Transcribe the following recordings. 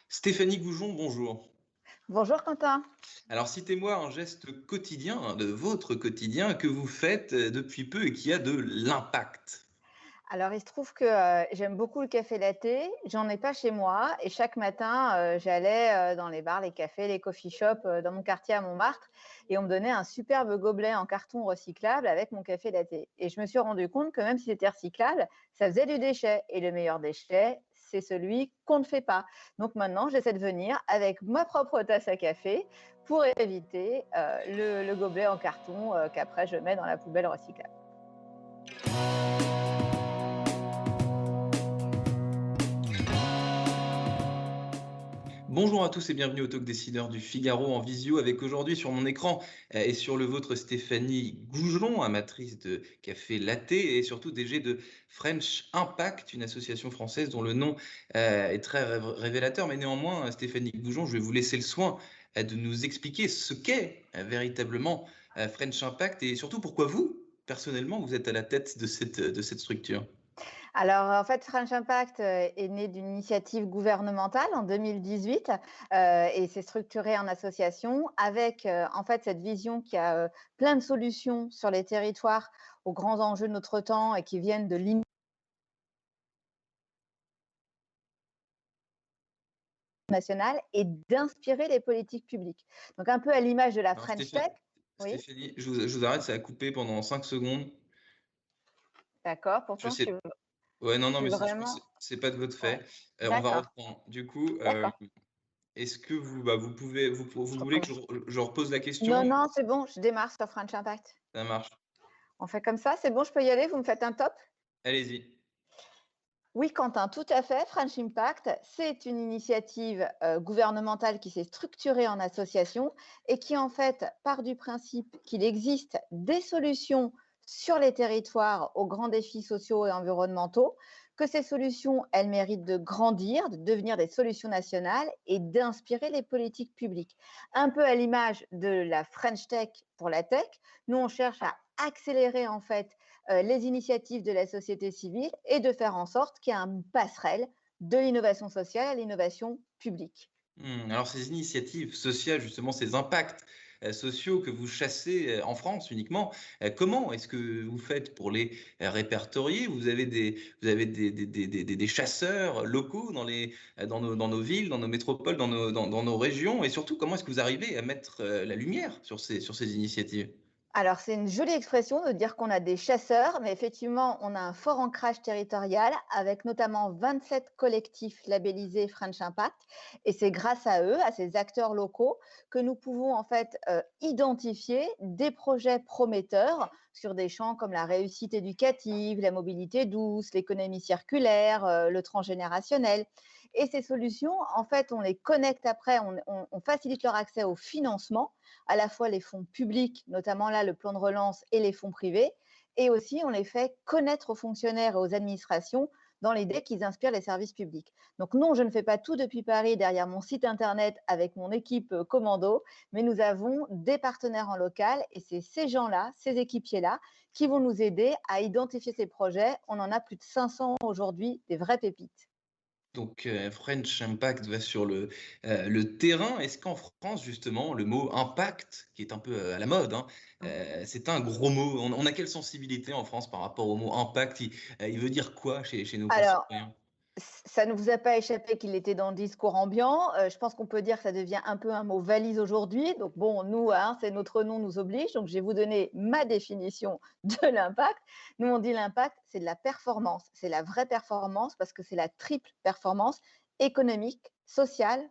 Stéphanie Goujon, bonjour. Bonjour Quentin. Alors, citez-moi un geste quotidien, de votre quotidien, que vous faites depuis peu et qui a de l'impact. Alors il se trouve que, j'aime beaucoup le café latte, j'en ai pas chez moi et chaque matin, j'allais, dans les bars, les cafés, les coffee shops, dans mon quartier à Montmartre et on me donnait un superbe gobelet en carton recyclable avec mon café latte et je me suis rendu compte que même si c'était recyclable, ça faisait du déchet et le meilleur déchet, c'est celui qu'on ne fait pas. Donc maintenant, j'essaie de venir avec ma propre tasse à café pour éviter, le gobelet en carton, qu'après je mets dans la poubelle recyclable. Bonjour à tous et bienvenue au Talk Décideur du Figaro en visio avec aujourd'hui sur mon écran et sur le vôtre Stéphanie Goujon, amatrice de café latte et surtout DG de French Impact, une association française dont le nom est très révélateur. Mais néanmoins, Stéphanie Goujon, je vais vous laisser le soin de nous expliquer ce qu'est véritablement French Impact et surtout pourquoi vous, personnellement, vous êtes à la tête de cette structure. Alors, en fait, French Impact, est né d'une initiative gouvernementale en 2018, et s'est structuré en association avec, en fait, cette vision qu'il y a, plein de solutions sur les territoires aux grands enjeux de notre temps et qui viennent de nationale et d'inspirer les politiques publiques. Donc un peu à l'image de la Alors French Tech. Oui, Stéphanie, je vous arrête, ça a coupé pendant 5 secondes. d'accord, Je pourtant sais. Ouais, non, je non, suis mais je pense vraiment que c'est pas de votre ouais, fait. On va d'accord, reprendre. Du coup, d'accord, est-ce que vous pouvez, vous je voulez que recommence. je repose la Non, question? non, c'est bon, je démarre sur French Impact. Ça marche. On fait comme ça, c'est bon, je peux y aller? Vous me faites un top? Allez-y. Oui, Quentin, tout à fait. French Impact, c'est une initiative gouvernementale qui s'est structurée en association et qui, en fait, part du principe qu'il existe des solutions sur les territoires aux grands défis sociaux et environnementaux, que ces solutions, elles méritent de grandir, de devenir des solutions nationales et d'inspirer les politiques publiques. Un peu à l'image de la French Tech pour la tech, nous, on cherche à accélérer, en fait, les initiatives de la société civile et de faire en sorte qu'il y ait une passerelle de l'innovation sociale à l'innovation publique. Alors ces initiatives sociales, justement, ces impacts sociaux que vous chassez en France uniquement, comment est-ce que vous faites pour les répertorier? Vous avez des chasseurs locaux dans nos villes, dans nos métropoles, dans nos régions, et surtout, comment est-ce que vous arrivez à mettre la lumière sur ces initiatives? Alors, c'est une jolie expression de dire qu'on a des chasseurs, mais effectivement, on a un fort ancrage territorial avec notamment 27 collectifs labellisés French Impact. Et c'est grâce à eux, à ces acteurs locaux, que nous pouvons en fait identifier des projets prometteurs sur des champs comme la réussite éducative, la mobilité douce, l'économie circulaire, le transgénérationnel. Et ces solutions, en fait, on les connecte après, on facilite leur accès au financement, à la fois les fonds publics, notamment là le plan de relance et les fonds privés, et aussi on les fait connaître aux fonctionnaires et aux administrations dans l'idée qu'ils inspirent les services publics. Donc non, je ne fais pas tout depuis Paris derrière mon site internet avec mon équipe commando, mais nous avons des partenaires en local et c'est ces gens-là, ces équipiers-là, qui vont nous aider à identifier ces projets. On en a plus de 500 aujourd'hui, des vraies pépites. Donc, French Impact va sur le terrain. Est-ce qu'en France, justement, le mot impact, qui est un peu à la mode, hein, c'est un gros mot. On a quelle sensibilité en France par rapport au mot impact? Il veut dire quoi chez nos Alors, concitoyens? ça ne vous a pas échappé qu'il était dans le discours ambiant. Je pense qu'on peut dire que ça devient un peu un mot valise aujourd'hui. Donc bon, nous, hein, c'est notre nom nous oblige. Donc je vais vous donner ma définition de l'impact. Nous, on dit l'impact, c'est de la performance. C'est la vraie performance parce que c'est la triple performance économique, sociale,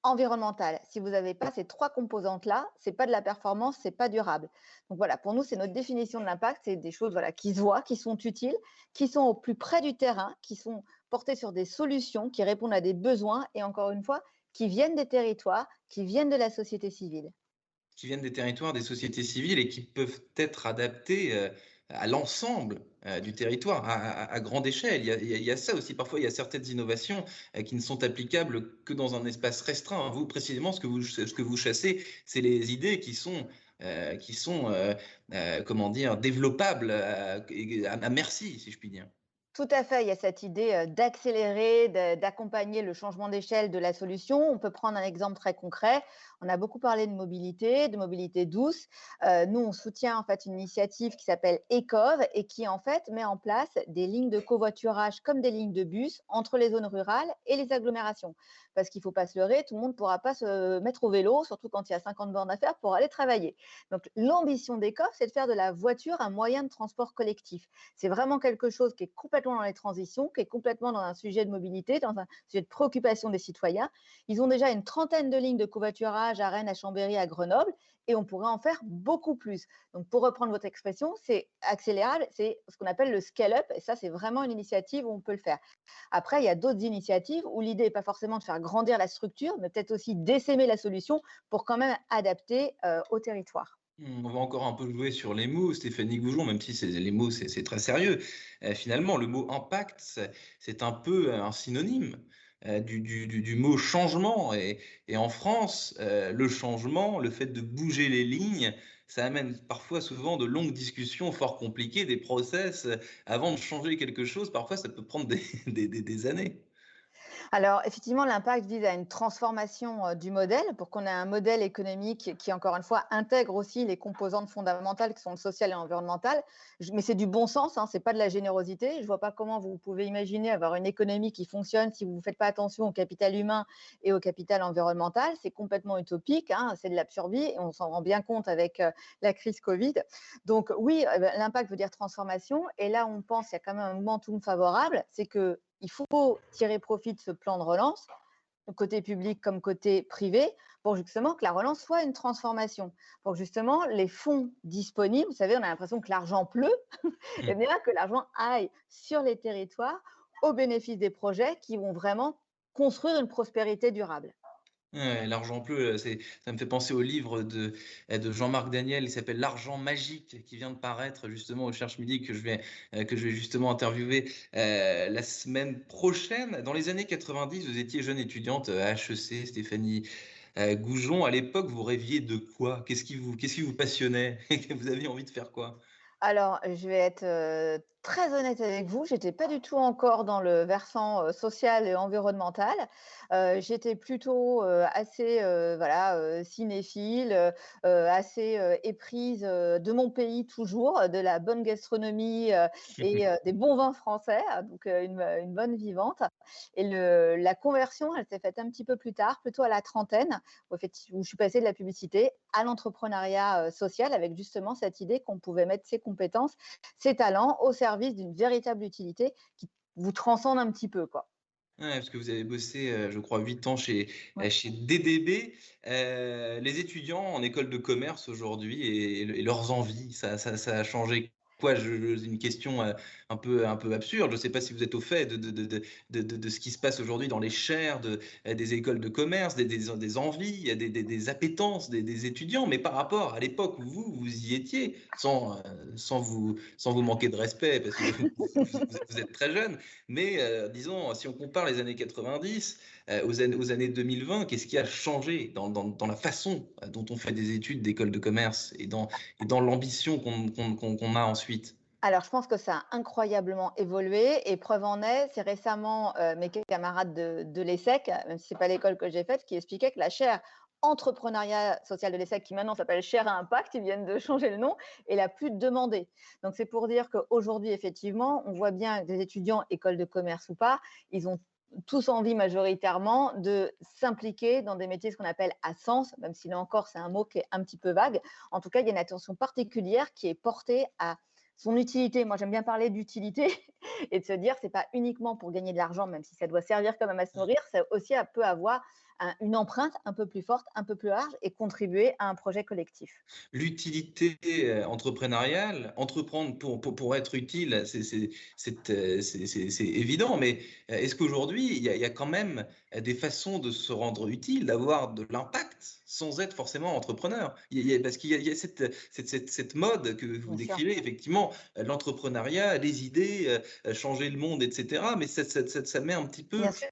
environnementale. Si vous n'avez pas ces trois composantes-là, c'est pas de la performance, c'est pas durable. Donc voilà, pour nous, c'est notre définition de l'impact. C'est des choses voilà, qui se voient, qui sont utiles, qui sont au plus près du terrain, qui sont porter sur des solutions qui répondent à des besoins et encore une fois, qui viennent des territoires, qui viennent de la société civile. Qui viennent des territoires, des sociétés civiles et qui peuvent être adaptés à l'ensemble du territoire, à grande échelle. Il y a ça aussi. Parfois, il y a certaines innovations qui ne sont applicables que dans un espace restreint. Vous, précisément, ce que vous chassez, c'est les idées qui sont comment dire, développables à merci, si je puis dire. Tout à fait, il y a cette idée, d'accélérer, d'accompagner le changement d'échelle de la solution. On peut prendre un exemple très concret. On a beaucoup parlé de mobilité douce. Nous, on soutient en fait une initiative qui s'appelle ECOV et qui en fait met en place des lignes de covoiturage comme des lignes de bus entre les zones rurales et les agglomérations. Parce qu'il ne faut pas se leurrer, tout le monde ne pourra pas se mettre au vélo, surtout quand il y a 50 bornes à faire pour aller travailler. Donc l'ambition d'ECOV, c'est de faire de la voiture un moyen de transport collectif. C'est vraiment quelque chose qui est complètement dans les transitions, qui est complètement dans un sujet de mobilité, dans un sujet de préoccupation des citoyens. Ils ont déjà une trentaine de lignes de covoiturage à Rennes, à Chambéry, à Grenoble, et on pourrait en faire beaucoup plus. Donc, pour reprendre votre expression, c'est accélérable, c'est ce qu'on appelle le scale-up, et ça, c'est vraiment une initiative où on peut le faire. Après, il y a d'autres initiatives où l'idée n'est pas forcément de faire grandir la structure, mais peut-être aussi d'essaimer la solution pour quand même adapter au territoire. On va encore un peu jouer sur les mots, Stéphanie Goujon, même si les mots, c'est très sérieux. Finalement, le mot impact, c'est un peu un synonyme du mot changement. Et en France, le changement, le fait de bouger les lignes, ça amène parfois souvent de longues discussions fort compliquées, des process. Avant de changer quelque chose, parfois, ça peut prendre des années. Alors, effectivement, l'impact vise à une transformation du modèle pour qu'on ait un modèle économique qui, encore une fois, intègre aussi les composantes fondamentales qui sont le social et l'environnemental. Mais c'est du bon sens, hein, c'est pas de la générosité. Je ne vois pas comment vous pouvez imaginer avoir une économie qui fonctionne si vous ne faites pas attention au capital humain et au capital environnemental. C'est complètement utopique, hein, c'est de l'absurdie et on s'en rend bien compte avec la crise Covid. Donc oui, l'impact veut dire transformation. Et là, on pense qu'il y a quand même un momentum favorable, c'est que il faut tirer profit de ce plan de relance, côté public comme côté privé, pour justement que la relance soit une transformation, pour que justement les fonds disponibles, vous savez, on a l'impression que l'argent pleut, et bien que l'argent aille sur les territoires au bénéfice des projets qui vont vraiment construire une prospérité durable. Ouais, l'argent bleu, ça me fait penser au livre de Jean-Marc Daniel, il s'appelle «L'argent magique» qui vient de paraître justement au Cherche Midi que je vais justement interviewer, la semaine prochaine. Dans les années 90, vous étiez jeune étudiante à HEC, Stéphanie, Goujon. À l'époque, vous rêviez de quoi? Qu'est-ce qui vous passionnait? Vous aviez envie de faire quoi? Alors, je vais être, très honnête avec vous, j'étais pas du tout encore dans le versant, social et environnemental. J'étais plutôt, assez, voilà, cinéphile, assez, éprise, de mon pays toujours, de la bonne gastronomie, et des bons vins français, donc une bonne vivante et la conversion, elle s'est faite un petit peu plus tard, plutôt à la trentaine, où je suis passée de la publicité à l'entrepreneuriat, social avec justement cette idée qu'on pouvait mettre ses compétences, ses talents au service d'une véritable utilité qui vous transcende un petit peu, quoi. Ouais, parce que vous avez bossé, je crois 8 ans chez, Ouais. chez DDB. Les étudiants en école de commerce aujourd'hui et leurs envies, ça a changé quoi? C'est une question, un peu absurde. Je ne sais pas si vous êtes au fait de ce qui se passe aujourd'hui dans les chaires des écoles de commerce, des envies, des appétences des étudiants, mais par rapport à l'époque où vous y étiez, sans vous manquer de respect parce que vous êtes très jeune. Mais disons, si on compare les années 90 aux années 2020, qu'est-ce qui a changé dans la façon dont on fait des études d'école de commerce et dans l'ambition qu'on a ensuite? Alors, je pense que ça a incroyablement évolué et preuve en est, c'est récemment, mes camarades de l'ESSEC, même si c'est pas l'école que j'ai faite, qui expliquaient que la chaire entrepreneuriat social de l'ESSEC, qui maintenant s'appelle chaire à impact, ils viennent de changer le nom, est la plus demandée. Donc c'est pour dire qu'aujourd'hui, effectivement, on voit bien que des étudiants, école de commerce ou pas, ils ont tous envie majoritairement de s'impliquer dans des métiers, ce qu'on appelle à sens, même si là encore, c'est un mot qui est un petit peu vague. En tout cas, il y a une attention particulière qui est portée à son utilité. Moi, j'aime bien parler d'utilité et de se dire, c'est pas uniquement pour gagner de l'argent, même si ça doit servir quand même à se nourrir, ça aussi peut avoir une empreinte un peu plus forte, un peu plus large et contribuer à un projet collectif. L'utilité entrepreneuriale, entreprendre pour être utile, c'est évident, mais est-ce qu'aujourd'hui, il y a quand même des façons de se rendre utile, d'avoir de l'impact sans être forcément entrepreneur? Parce qu'il y a cette mode que vous Bien sûr. décrivez, effectivement, l'entrepreneuriat, les idées, changer le monde, etc. Mais ça met un petit peu Bien sûr.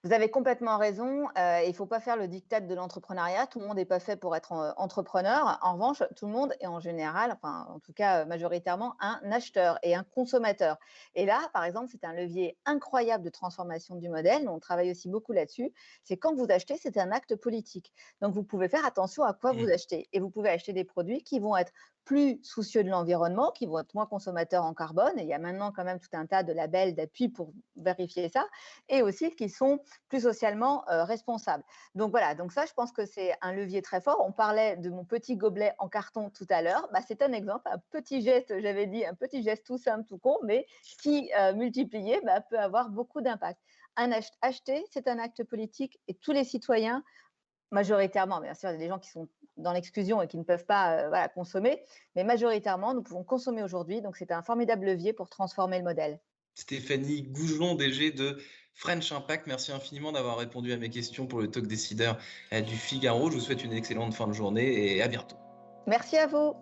Vous avez complètement raison. Il ne faut pas faire le diktat de l'entrepreneuriat. Tout le monde n'est pas fait pour être entrepreneur. En revanche, tout le monde est en général, enfin, en tout cas majoritairement, un acheteur et un consommateur. Et là, par exemple, c'est un levier incroyable de transformation du modèle. Nous, on travaille aussi beaucoup là-dessus. C'est quand vous achetez, c'est un acte politique. Donc, vous pouvez faire attention à quoi vous Mmh. achetez. Et vous pouvez acheter des produits qui vont être plus soucieux de l'environnement, qui vont être moins consommateurs en carbone. Et il y a maintenant quand même tout un tas de labels d'appui pour vérifier ça. Et aussi qui sont plus socialement responsables. Donc voilà, donc ça, je pense que c'est un levier très fort. On parlait de mon petit gobelet en carton tout à l'heure. Bah, c'est un exemple, un petit geste, j'avais dit, un petit geste tout simple, tout con, mais qui, multiplié, bah, peut avoir beaucoup d'impact. Acheter, c'est un acte politique et tous les citoyens, majoritairement, bien sûr, il y a des gens qui sont dans l'exclusion et qui ne peuvent pas voilà, consommer, mais majoritairement, nous pouvons consommer aujourd'hui. Donc c'est un formidable levier pour transformer le modèle. Stéphanie Gougelon, DG de French Impact, merci infiniment d'avoir répondu à mes questions pour le Talk Décideur du Figaro. Je vous souhaite une excellente fin de journée et à bientôt. Merci à vous.